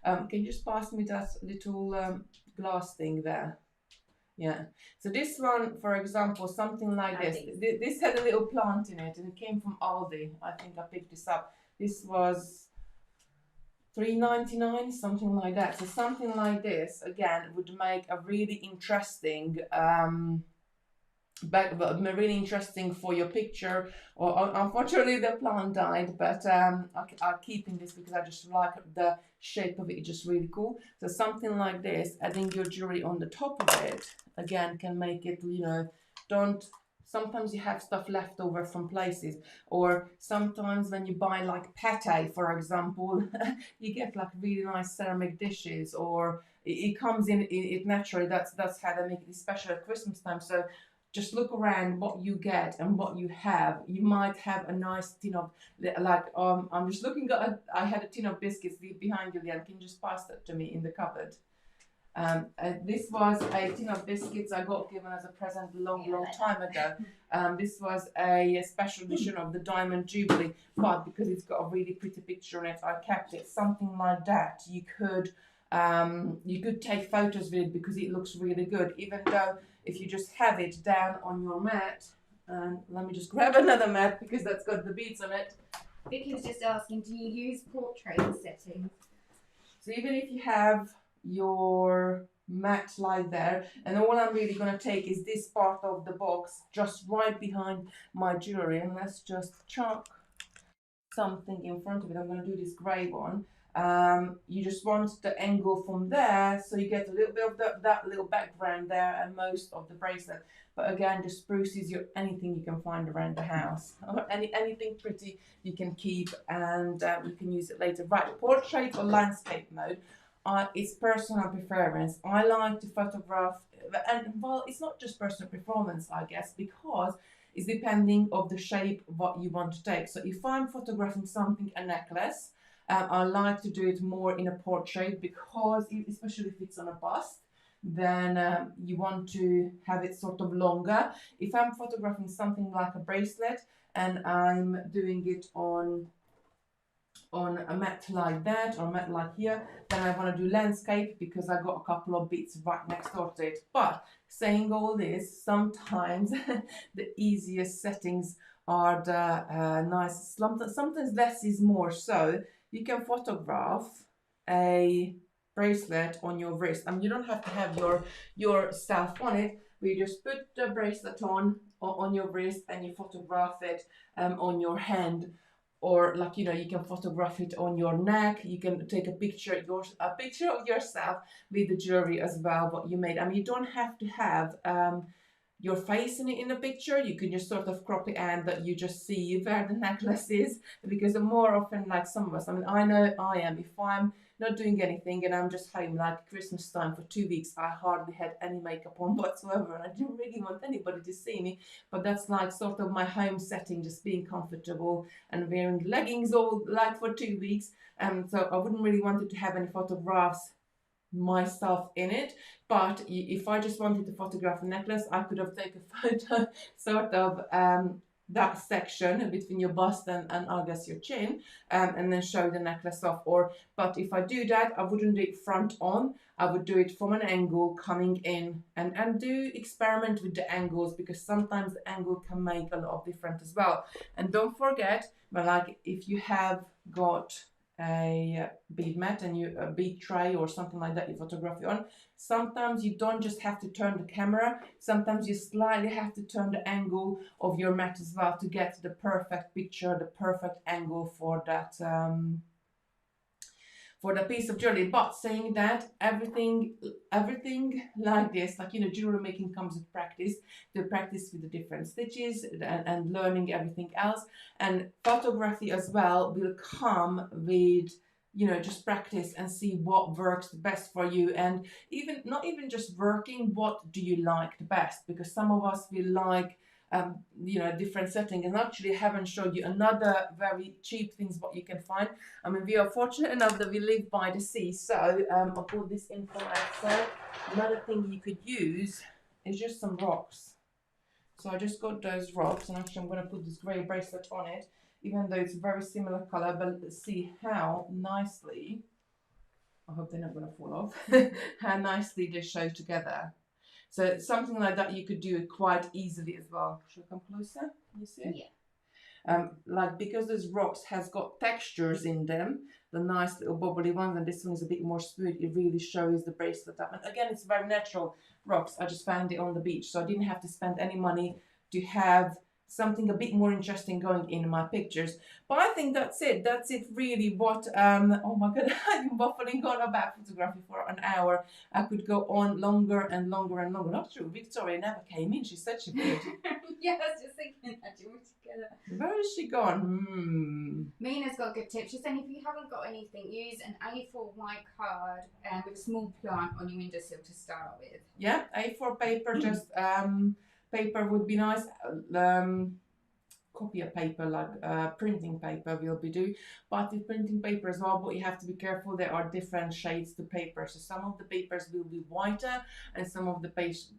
Can you just pass me that little glass thing there? Yeah. So this one, for example, something like this. This had a little plant in it, and it came from Aldi. I think I picked this up. This was $3.99, something like that. So something like this again would make a really interesting really interesting for your picture. Or unfortunately the plant died, but I'm keeping this because I just like the shape of it. It's just really cool. So something like this, adding your jewelry on the top of it again can make it, you know, don't sometimes you have stuff left over from places, or sometimes when you buy like pate, for example, you get like really nice ceramic dishes, or it comes in it naturally. That's how they make it, especially at Christmas time. So just look around what you get and what you have. You might have a nice tin of, like, I'm just looking at, I had a tin of biscuits behind you, Leanne. Can you just pass that to me in the cupboard? This was a tin of biscuits I got given as a present long time ago. This was a special edition of the Diamond Jubilee, but because it's got a really pretty picture on it, I kept it. Something like that, you could take photos with it because it looks really good, even though if you just have it down on your mat, and let me just grab another mat because that's got the beads on it. Vicky was just asking, do you use portrait settings? So even if you have your mat like there, and all I'm really going to take is this part of the box just right behind my jewelry, and let's just chuck something in front of it. I'm going to do this grey one. You just want the angle from there, so you get a little bit of that little background there and most of the bracelet. But again, just spruces your anything you can find around the house, or anything pretty you can keep, and you can use it later. Right, portrait or landscape mode. It's personal preference. I like to photograph, and well, it's not just personal preference, I guess, because it's depending of the shape of what you want to take. So if I'm photographing something, a necklace, I like to do it more in a portrait, because especially if it's on a bust, then you want to have it sort of longer. If I'm photographing something like a bracelet and I'm doing it on a mat like that, or a mat like here, then I want to do landscape because I got a couple of bits right next door to it. But saying all this, sometimes the easiest settings are the nice, sometimes less is more. So you can photograph a bracelet on your wrist. I mean, you don't have to have your stuff on it, but you just put the bracelet on your wrist and you photograph it on your hand. Or, like, you know, you can photograph it on your neck. You can take a picture of yourself with the jewelry as well, what you made. I mean, you don't have to have your face in the picture. You can just sort of crop it and that you just see where the necklace is, because the more often, like some of us, I mean, I know I am, if I'm not doing anything and I'm just home like Christmas time for 2 weeks, I hardly had any makeup on whatsoever, and I didn't really want anybody to see me. But that's like sort of my home setting, just being comfortable and wearing leggings all like for 2 weeks. So I wouldn't really want to have any photographs myself in it. But if I just wanted to photograph a necklace, I could have taken a photo sort of that section between your bust and I guess your chin, and then show the necklace off. But if I do that, I wouldn't do it front on. I would do it from an angle coming in, and do experiment with the angles, because sometimes the angle can make a lot of difference as well. And don't forget, but like if you have got a bead mat and a bead tray or something like that you photograph it on, sometimes you don't just have to turn the camera, sometimes you slightly have to turn the angle of your mat as well to get the perfect picture, the perfect angle for that for the piece of jewelry. But saying that, everything like this, like, you know, jewelry making comes with practice, to practice with the different stitches and learning everything else. And photography as well will come with, you know, just practice and see what works the best for you. And even not even just working, what do you like the best, because some of us will like you know, different setting. And actually haven't showed you another very cheap things what you can find. I mean, we are fortunate enough that we live by the sea, so I'll put this in for myself. Another thing you could use is just some rocks. So I just got those rocks, and actually I'm going to put this grey bracelet on it, even though it's a very similar colour, but let's see how nicely I hope they're not going to fall off. How nicely they show together. So something like that you could do it quite easily as well. Should I come closer? You see it? Yeah. Like because this rocks has got textures in them, the nice little bubbly ones, and this one is a bit more smooth. It really shows the bracelet up. And again, it's very natural rocks. I just found it on the beach, so I didn't have to spend any money to have something a bit more interesting going in my pictures. But I think that's it. That's it really what, oh my God, I've been waffling on about photography for an hour. I could go on longer and longer and longer. Not true, Victoria never came in. She's such a good. Yeah, I was just thinking that you were together. Where is she gone? Mina's got a good tip. She's saying if you haven't got anything, use an A4 white card with a small plant on your windowsill to start with. Yeah, A4 paper, just paper would be nice. Copy of paper, like printing paper will be do. But with printing paper as well, but you have to be careful. There are different shades to paper. So some of the papers will be whiter and some of the papers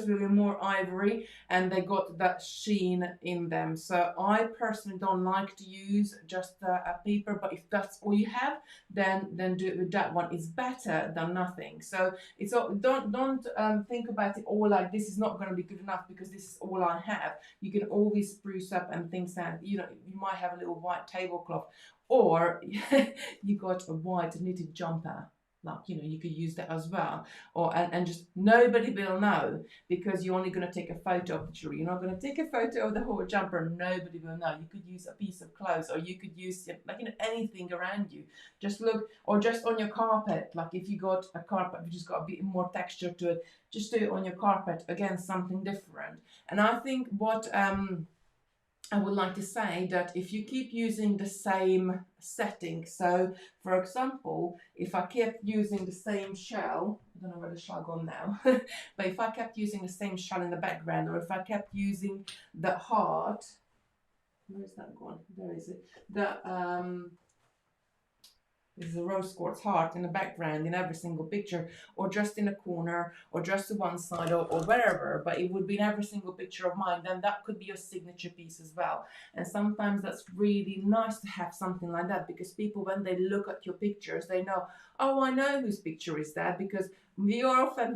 will be more ivory, and they got that sheen in them. So I personally don't like to use just a paper, but if that's all you have, then do it with that one. It's better than nothing. So it's all, don't think about it all like this is not going to be good enough because this is all I have. You can always spruce up and things that, you know, you might have a little white tablecloth, or you got a white knitted jumper. Like, you know, you could use that as well, or and just nobody will know because you're only going to take a photo of the jewelry. You're not going to take a photo of the whole jumper. Nobody will know. You could use a piece of clothes, or you could use, like, you know, anything around you. Just look, or just on your carpet. Like if you got a carpet, you just got a bit more texture to it. Just do it on your carpet. Again, something different. And I think what I would like to say that if you keep using the same setting, so for example, if I kept using the same shell, I don't know where the shell gone now, but if I kept using the same shell in the background, or if I kept using the heart, where is that gone? There is it. There's a rose quartz heart in the background in every single picture, or just in a corner, or just to one side, or wherever, but it would be in every single picture of mine, then that could be your signature piece as well. And sometimes that's really nice to have something like that, because people, when they look at your pictures, they know, oh, I know whose picture is that, because we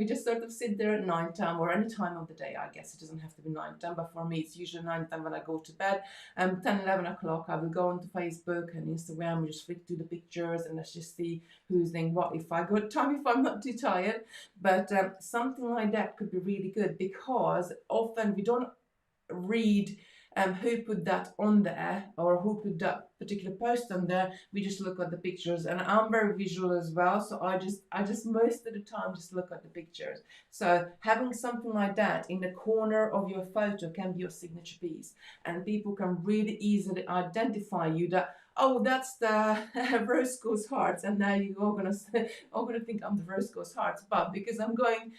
just sort of sit there at night time, or any time of the day. I guess it doesn't have to be night time, but for me it's usually night time when I go to bed. 10, 11 o'clock I will go onto Facebook and Instagram, we just flick through the pictures and let's just see who's doing what, if I got time, if I'm not too tired. But something like that could be really good, because often we don't read who put that on there, or who put that particular post on there. We just look at the pictures, and I'm very visual as well, so I just most of the time just look at the pictures. So having something like that in the corner of your photo can be your signature piece, and people can really easily identify you that, oh, that's the Rose Goes Hearts, and now you're all gonna think I'm the Rose Goes Hearts, but because I'm going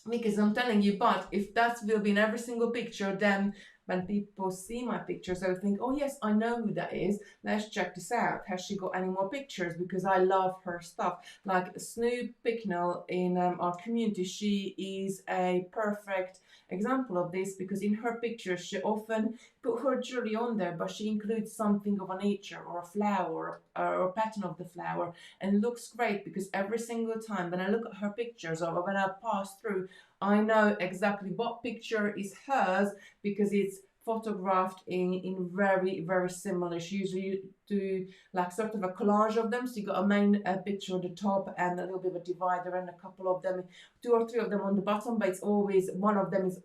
because I'm telling you, but if that will be in every single picture, then when people see my pictures, they'll think, oh yes, I know who that is. Let's check this out. Has she got any more pictures? Because I love her stuff. Like Snoop Bicknell in our community, she is a perfect example of this, because in her pictures, she often put her jewelry on there, but she includes something of a nature or a flower or a pattern of the flower, and it looks great, because every single time when I look at her pictures or when I pass through, I know exactly what picture is hers, because it's photographed in very, very similar. She usually do like sort of a collage of them. So you got a main picture at the top and a little bit of a divider and a couple of them, 2 or 3 of them on the bottom, but it's always one of them is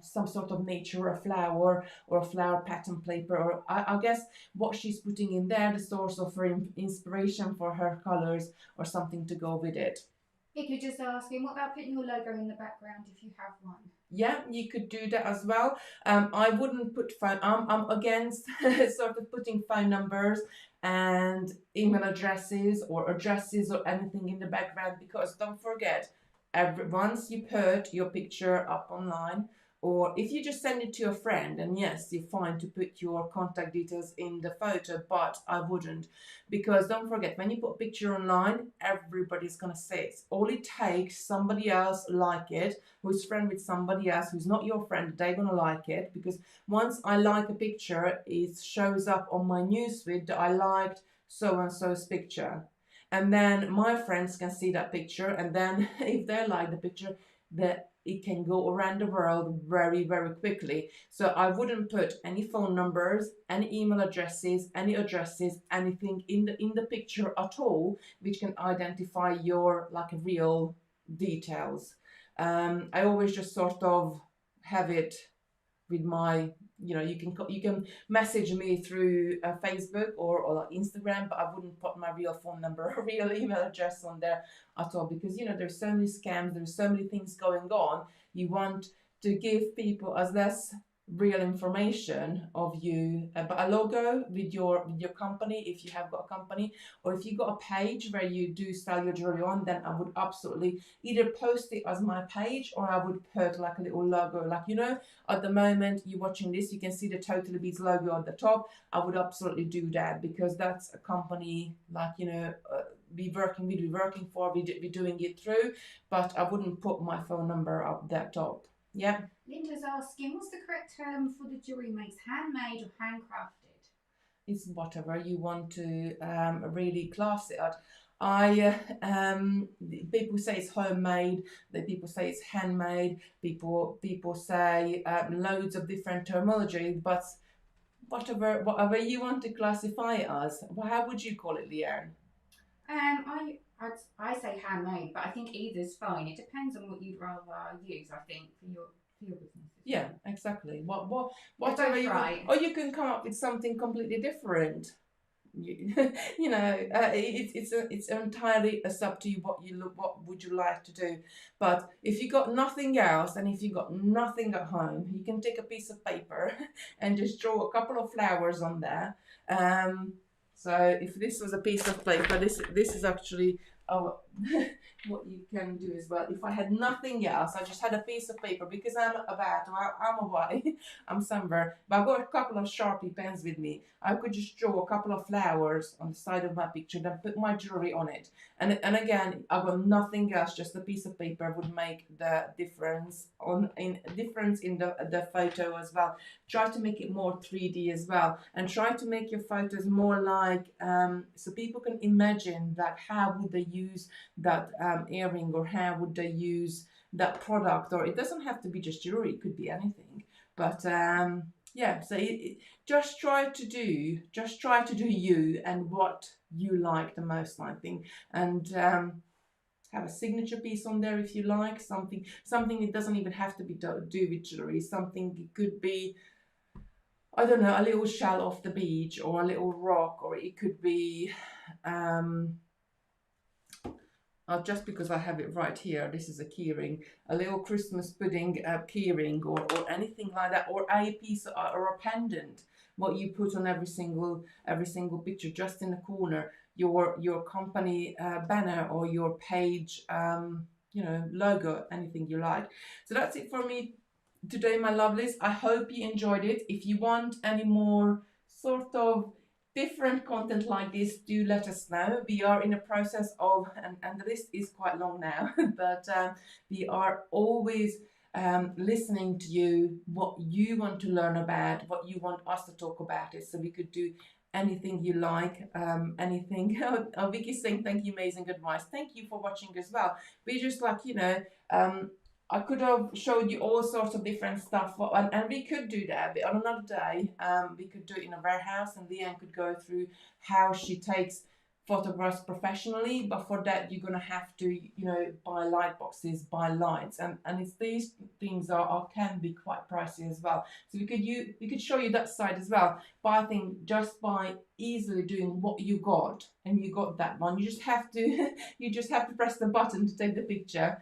some sort of nature, a flower or a flower pattern paper, or I guess what she's putting in there, the source of her inspiration for her colors or something to go with it. You could just ask him, what about putting your logo in the background if you have one? Yeah, you could do that as well. I wouldn't put phone. I'm against sort of putting phone numbers and email addresses or anything in the background, because don't forget, once you put your picture up online, or if you just send it to a friend, and yes, you're fine to put your contact details in the photo, but I wouldn't, because don't forget, when you put a picture online, everybody's gonna see it. All it takes, somebody else like it, who's friend with somebody else who's not your friend, they're gonna like it, because once I like a picture, it shows up on my newsfeed that I liked so and so's picture. and then my friends can see that picture, and then if they like the picture, that it can go around the world very, very quickly. So I wouldn't put any phone numbers, any email addresses, anything in the picture at all, which can identify your like real details. I always just sort of have it with my, you can message me through Facebook or like Instagram, but I wouldn't put my real phone number or real email address on there at all, because there's so many scams, there's so many things going on. You want to give people as less real information of you, but a logo with your company, if you have got a company, or if you got a page where you do sell your jewelry on, then I would absolutely either post it as my page, or I would put like a little logo, like at the moment you're watching this, you can see the Totally Beads logo at the top. I would absolutely do that, because that's a company like we're working for, we're doing it through, but I wouldn't put my phone number up that top. Yeah. Linda's asking, what's the correct term for the jewellery makes, handmade or handcrafted? It's whatever you want to really class it at. I people say it's homemade, people say it's handmade, people say loads of different terminology, but whatever you want to classify it as, how would you call it, Leanne? I say handmade, but I think either's fine. It depends on what you'd rather use, I think, for your business. Yeah, exactly. Whatever both you right. or you can come up with something completely different. It's entirely up to you what would you like to do. But if you got nothing else, and if you got nothing at home, you can take a piece of paper and just draw a couple of flowers on there. So if this was a piece of paper, this is actually what you can do as well. If I had nothing else, I just had a piece of paper, because I'm away, I'm somewhere, but I've got a couple of Sharpie pens with me. I could just draw a couple of flowers on the side of my picture, then put my jewelry on it. And again, I've got nothing else, just a piece of paper would make the difference in the photo as well. Try to make it more 3D as well, and try to make your photos more like so people can imagine that how would they use that earring, or how would they use that product, or it doesn't have to be just jewelry, it could be anything. But yeah, so just try to do you and what you like the most, I think, and have a signature piece on there if you like, something it doesn't even have to be do with jewelry, something it could be, I don't know, a little shell off the beach, or a little rock, or it could be just because I have it right here, this is a keyring, a little Christmas pudding keyring, or anything like that, or a piece or a pendant, what you put on every single picture, just in the corner, your company banner, or your page logo, anything you like. So that's it for me today, my lovelies. I hope you enjoyed it. If you want any more sort of different content like this, do let us know. We are in a process of, and the list is quite long now, but we are always listening to you, what you want to learn about, what you want us to talk about it, so we could do anything you like, anything. Vicky's saying thank you, amazing advice. Thank you for watching as well. We just like, I could have showed you all sorts of different stuff, and we could do that, but on another day, we could do it in a warehouse, and Leanne could go through how she takes photographs professionally. But for that, you're gonna have to, buy light boxes, buy lights, and it's these things can be quite pricey as well. So we could show you that side as well. But I think just by easily doing what you got, and you got that one, you just have to press the button to take the picture.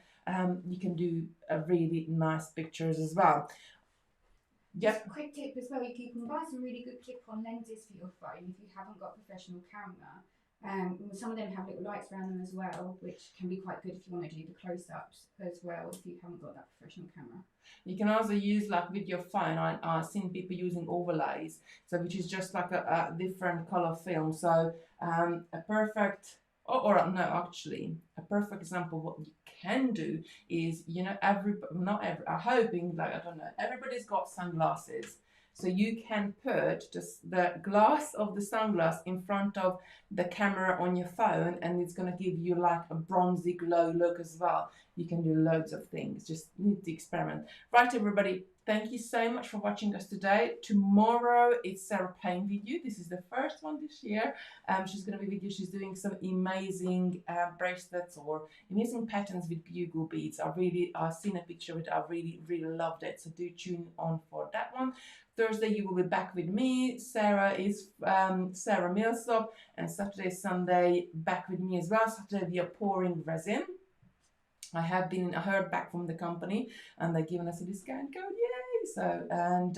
You can do really nice pictures as well. Yep. Just a quick tip as well, you can buy some really good clip-on lenses for your phone if you haven't got a professional camera. Some of them have little lights around them as well, which can be quite good if you want to do the close-ups as well, if you haven't got that professional camera. You can also use, like with your phone, I've seen people using overlays, so which is just like a different color film. So a perfect, a perfect example of what you can do is, I'm hoping, like, I don't know, everybody's got sunglasses. So you can put just the glass of the sunglass in front of the camera on your phone, and it's going to give you like a bronzy glow look as well. You can do loads of things. Just need to experiment. Right, everybody. Thank you so much for watching us today. Tomorrow it's Sarah Payne video. This is the first one this year. She's going to be with you. She's doing some amazing bracelets or amazing patterns with bugle beads. I've seen a picture of it. I really loved it. So do tune on for that one. Thursday you will be back with me. Sarah is Sarah Millsop, and Saturday, Sunday back with me as well. Saturday we are pouring resin. I heard back from the company, and they've given us a discount code. Yay! So, and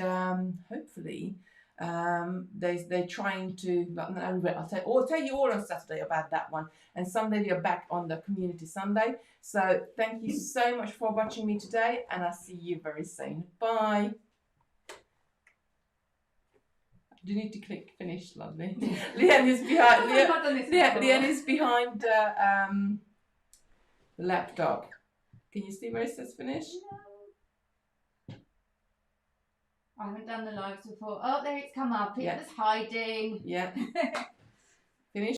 hopefully, they're trying to. I'll tell you all on Saturday about that one. And Sunday we are back on the Community Sunday. So thank you so much for watching me today, and I'll see you very soon. Bye. Do you need to click finish, lovely? Leanne is behind. Leanne is behind the laptop. Can you see where it says finish? No. I haven't done the lives before. Oh, there it's come up. It was hiding. Yeah. Finish.